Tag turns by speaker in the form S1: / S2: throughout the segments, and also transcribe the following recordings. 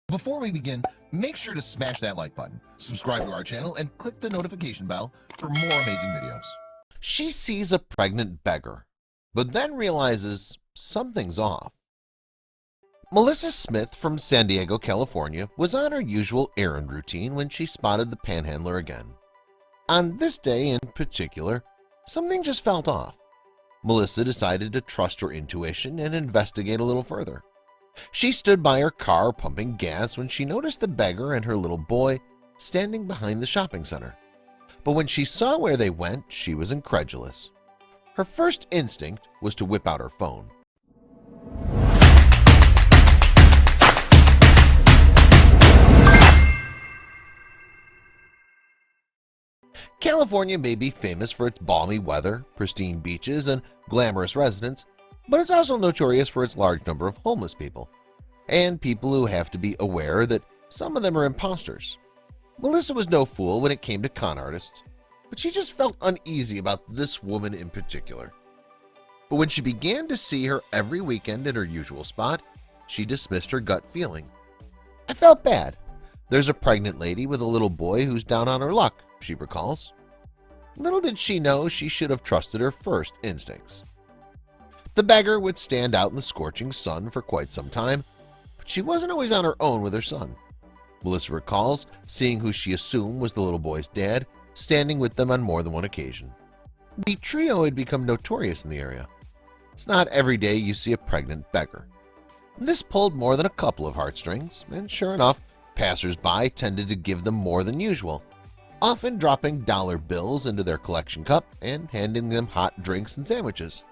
S1: Before we begin, make sure to smash that like button, subscribe to our channel, and click the notification bell for more amazing videos. She sees a pregnant beggar, but then realizes something's off. Melissa Smith from San Diego, California was on her usual errand routine when she spotted the panhandler again. On this day in particular, something just felt off. Melissa decided to trust her intuition and investigate a little further. She stood by her car pumping gas when she noticed the beggar and her little boy standing behind the shopping center. But when she saw where they went, she was incredulous. Her first instinct was to whip out her phone. California may be famous for its balmy weather, pristine beaches, and glamorous residents, but it's also notorious for its large number of homeless people, and people who have to be aware that some of them are imposters. Melissa was no fool when it came to con artists, but she just felt uneasy about this woman in particular. But when she began to see her every weekend at her usual spot, she dismissed her gut feeling. "I felt bad. There's a pregnant lady with a little boy who's down on her luck," she recalls. Little did she know she should have trusted her first instincts. The beggar would stand out in the scorching sun for quite some time, but she wasn't always on her own with her son. Melissa recalls seeing who she assumed was the little boy's dad standing with them on more than one occasion. The trio had become notorious in the area. It's not every day you see a pregnant beggar. This pulled more than a couple of heartstrings, and sure enough, passers-by tended to give them more than usual, often dropping dollar bills into their collection cup and handing them hot drinks and sandwiches.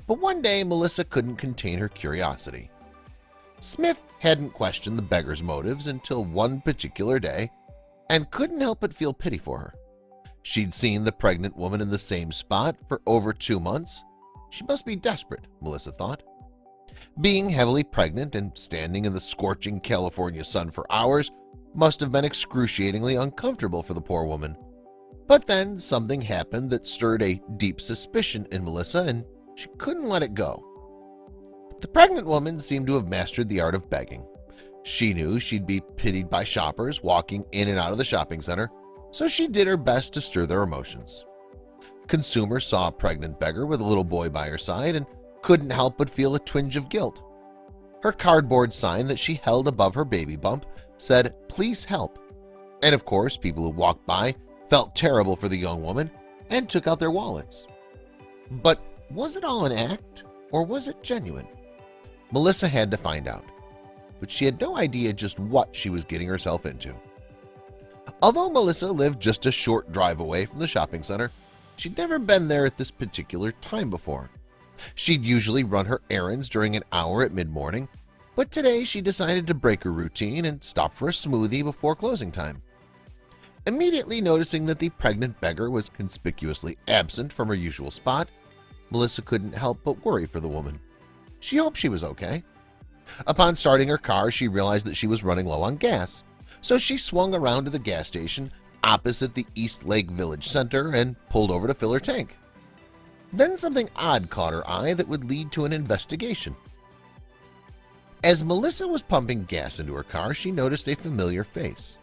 S1: But one day, Melissa couldn't contain her curiosity. Smith hadn't questioned the beggar's motives until one particular day and couldn't help but feel pity for her. She'd seen the pregnant woman in the same spot for over 2 months. She must be desperate, Melissa thought. Being heavily pregnant and standing in the scorching California sun for hours must have been excruciatingly uncomfortable for the poor woman. But then something happened that stirred a deep suspicion in Melissa, and she couldn't let it go. The pregnant woman seemed to have mastered the art of begging. She knew she'd be pitied by shoppers walking in and out of the shopping center, so she did her best to stir their emotions. Consumers saw a pregnant beggar with a little boy by her side and couldn't help but feel a twinge of guilt. Her cardboard sign that she held above her baby bump said, "Please help." And of course, people who walked by felt terrible for the young woman and took out their wallets. But was it all an act, or was it genuine? Melissa had to find out, but she had no idea just what she was getting herself into. Although Melissa lived just a short drive away from the shopping center, she'd never been there at this particular time before. She'd usually run her errands during an hour at mid-morning, but today she decided to break her routine and stop for a smoothie before closing time. Immediately noticing that the pregnant beggar was conspicuously absent from her usual spot, Melissa couldn't help but worry for the woman. She hoped she was okay. Upon starting her car, she realized that she was running low on gas, so she swung around to the gas station opposite the East Lake Village Center and pulled over to fill her tank. Then something odd caught her eye that would lead to an investigation. As Melissa was pumping gas into her car, she noticed a familiar face.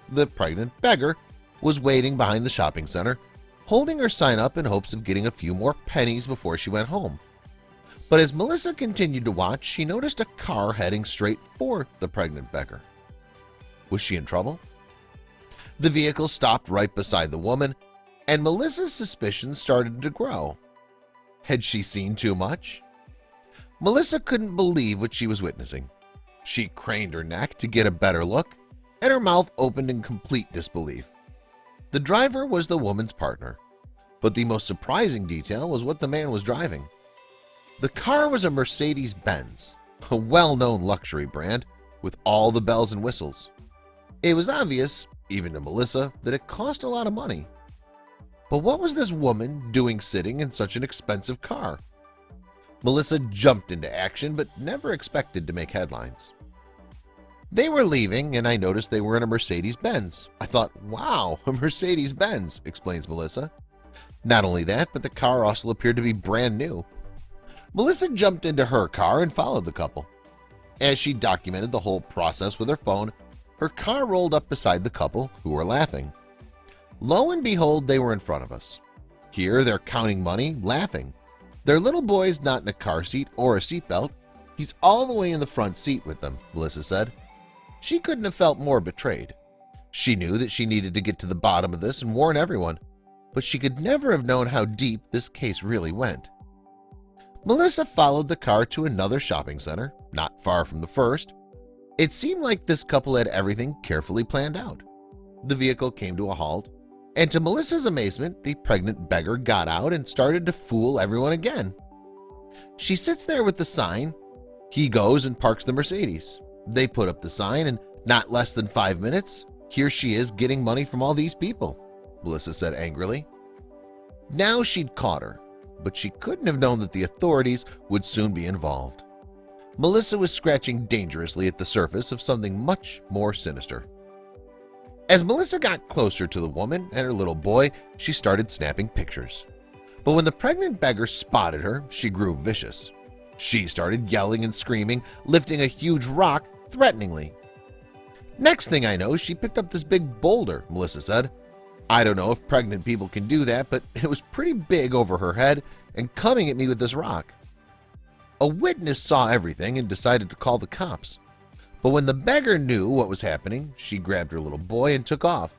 S1: The pregnant beggar was waiting behind the shopping center, holding her sign up in hopes of getting a few more pennies before she went home. But as Melissa continued to watch, she noticed a car heading straight for the pregnant beggar. Was she in trouble? The vehicle stopped right beside the woman, and Melissa's suspicions started to grow. Had she seen too much? Melissa couldn't believe what she was witnessing. She craned her neck to get a better look, and her mouth opened in complete disbelief. The driver was the woman's partner, but the most surprising detail was what the man was driving. The car was a Mercedes-Benz, a well-known luxury brand with all the bells and whistles. It was obvious, even to Melissa, that it cost a lot of money. But what was this woman doing sitting in such an expensive car? Melissa jumped into action but never expected to make headlines. They were leaving, and I noticed they were in a Mercedes-Benz. I thought, wow, a Mercedes-Benz, explains Melissa. Not only that, but the car also appeared to be brand new. Melissa jumped into her car and followed the couple. As she documented the whole process with her phone, her car rolled up beside the couple, who were laughing. Lo and behold, they were in front of us. Here they're counting money, laughing. Their little boy's not in a car seat or a seatbelt. He's all the way in the front seat with them, Melissa said. She couldn't have felt more betrayed. She knew that she needed to get to the bottom of this and warn everyone, but she could never have known how deep this case really went. Melissa followed the car to another shopping center, not far from the first. It seemed like this couple had everything carefully planned out. The vehicle came to a halt, and to Melissa's amazement, the pregnant beggar got out and started to fool everyone again. She sits there with the sign. He goes and parks the Mercedes. They put up the sign, and not less than 5 minutes, here she is getting money from all these people, Melissa said angrily. Now she'd caught her, but she couldn't have known that the authorities would soon be involved. Melissa was scratching dangerously at the surface of something much more sinister. As Melissa got closer to the woman and her little boy, she started snapping pictures. But when the pregnant beggar spotted her, she grew vicious. She started yelling and screaming, lifting a huge rock threateningly. Next thing I know, she picked up this big boulder, Melissa said. I don't know if pregnant people can do that, but it was pretty big over her head and coming at me with this rock. A witness saw everything and decided to call the cops. But when the beggar knew what was happening, she grabbed her little boy and took off.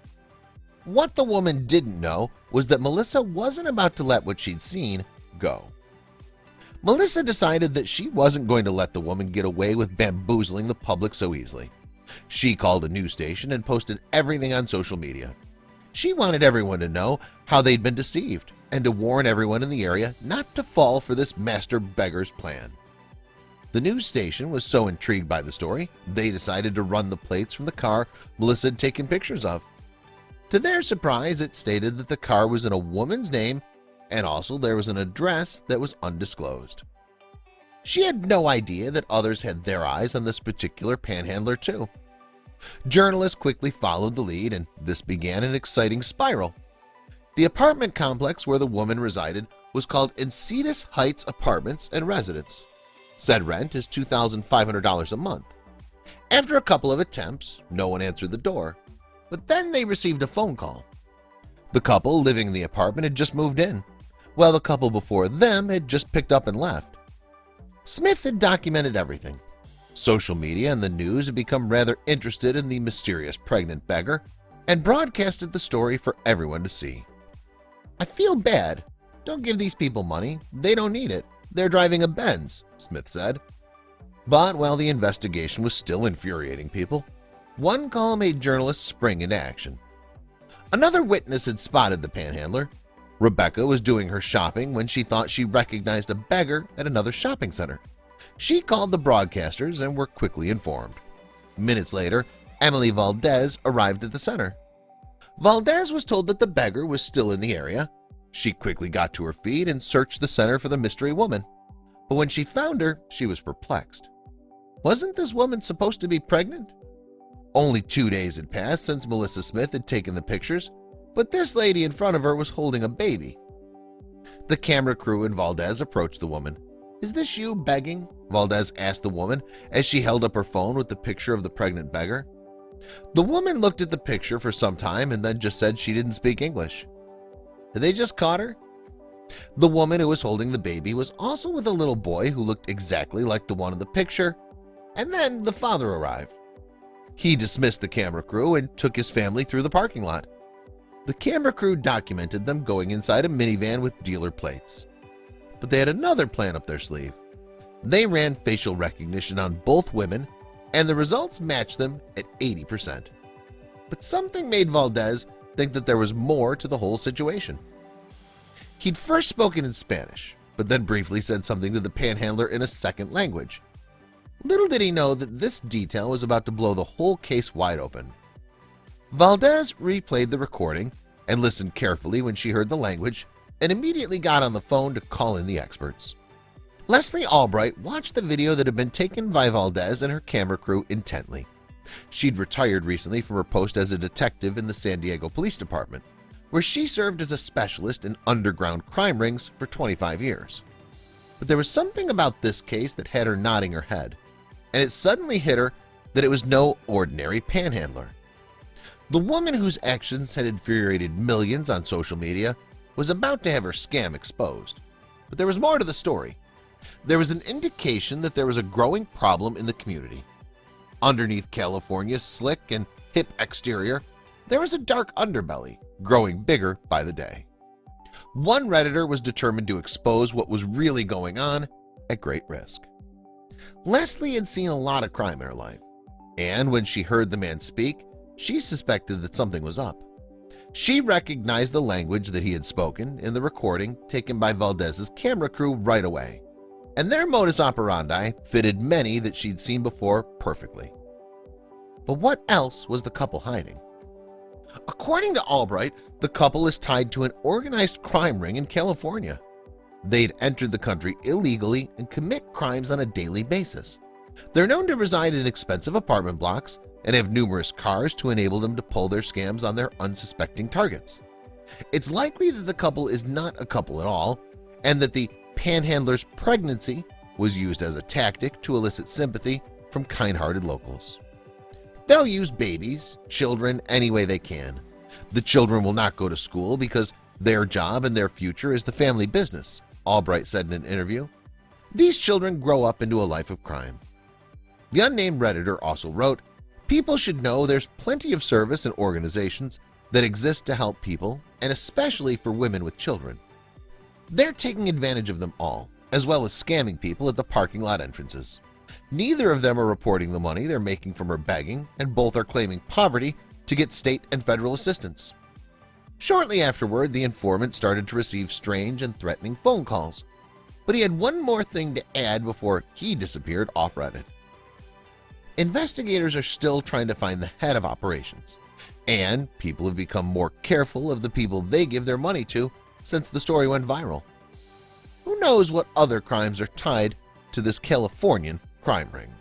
S1: What the woman didn't know was that Melissa wasn't about to let what she'd seen go. Melissa decided that she wasn't going to let the woman get away with bamboozling the public so easily. She called a news station and posted everything on social media. She wanted everyone to know how they'd been deceived and to warn everyone in the area not to fall for this master beggar's plan. The news station was so intrigued by the story, they decided to run the plates from the car Melissa had taken pictures of. To their surprise, it stated that the car was in a woman's name and also there was an address that was undisclosed. She had no idea that others had their eyes on this particular panhandler too. Journalists quickly followed the lead, and this began an exciting spiral. The apartment complex where the woman resided was called Encinitas Heights Apartments and Residence. Said rent is $2,500 a month. After a couple of attempts, no one answered the door, but then they received a phone call. The couple living in the apartment had just moved in, while the couple before them had just picked up and left. Smith had documented everything. Social media and the news had become rather interested in the mysterious pregnant beggar and broadcasted the story for everyone to see. I feel bad. Don't give these people money. They don't need it. They're driving a Benz, Smith said. But while the investigation was still infuriating people, one call made journalists spring into action. Another witness had spotted the panhandler. Rebecca was doing her shopping when she thought she recognized a beggar at another shopping center. She called the broadcasters and were quickly informed. Minutes later, Emily Valdez arrived at the center. Valdez was told that the beggar was still in the area. She quickly got to her feet and searched the center for the mystery woman. But when she found her, she was perplexed. Wasn't this woman supposed to be pregnant? Only 2 days had passed since Melissa Smith had taken the pictures, but this lady in front of her was holding a baby. The camera crew and Valdez approached the woman. "Is this you begging?" Valdez asked the woman as she held up her phone with the picture of the pregnant beggar. The woman looked at the picture for some time and then just said she didn't speak English. Had they just caught her? The woman who was holding the baby was also with a little boy who looked exactly like the one in the picture, and then the father arrived. He dismissed the camera crew and took his family through the parking lot. The camera crew documented them going inside a minivan with dealer plates. But they had another plan up their sleeve. They ran facial recognition on both women, and the results matched them at 80%. But something made Valdez think that there was more to the whole situation. He'd first spoken in Spanish, but then briefly said something to the panhandler in a second language. Little did he know that this detail was about to blow the whole case wide open. Valdez replayed the recording and listened carefully when she heard the language and immediately got on the phone to call in the experts. Leslie Albright watched the video that had been taken by Valdez and her camera crew intently. She'd retired recently from her post as a detective in the San Diego Police Department, where she served as a specialist in underground crime rings for 25 years. But there was something about this case that had her nodding her head, and it suddenly hit her that it was no ordinary panhandler. The woman whose actions had infuriated millions on social media was about to have her scam exposed. But there was more to the story. There was an indication that there was a growing problem in the community. Underneath California's slick and hip exterior, there was a dark underbelly, growing bigger by the day. One Redditor was determined to expose what was really going on at great risk. Leslie had seen a lot of crime in her life, and when she heard the man speak, she suspected that something was up. She recognized the language that he had spoken in the recording taken by Valdez's camera crew right away, and their modus operandi fitted many that she'd seen before perfectly. But what else was the couple hiding? According to Albright, the couple is tied to an organized crime ring in California. They'd entered the country illegally and commit crimes on a daily basis. They're known to reside in expensive apartment blocks and have numerous cars to enable them to pull their scams on their unsuspecting targets. It's likely that the couple is not a couple at all, and that the panhandler's pregnancy was used as a tactic to elicit sympathy from kind-hearted locals. They'll use babies, children, any way they can. The children will not go to school because their job and their future is the family business, Albright said in an interview. These children grow up into a life of crime. The unnamed Redditor also wrote, "People should know there's plenty of service and organizations that exist to help people, and especially for women with children. They're taking advantage of them all, as well as scamming people at the parking lot entrances. Neither of them are reporting the money they're making from her begging, and both are claiming poverty to get state and federal assistance." Shortly afterward, the informant started to receive strange and threatening phone calls, but he had one more thing to add before he disappeared off Reddit. Investigators are still trying to find the head of operations, and people have become more careful of the people they give their money to since the story went viral. Who knows what other crimes are tied to this Californian crime ring?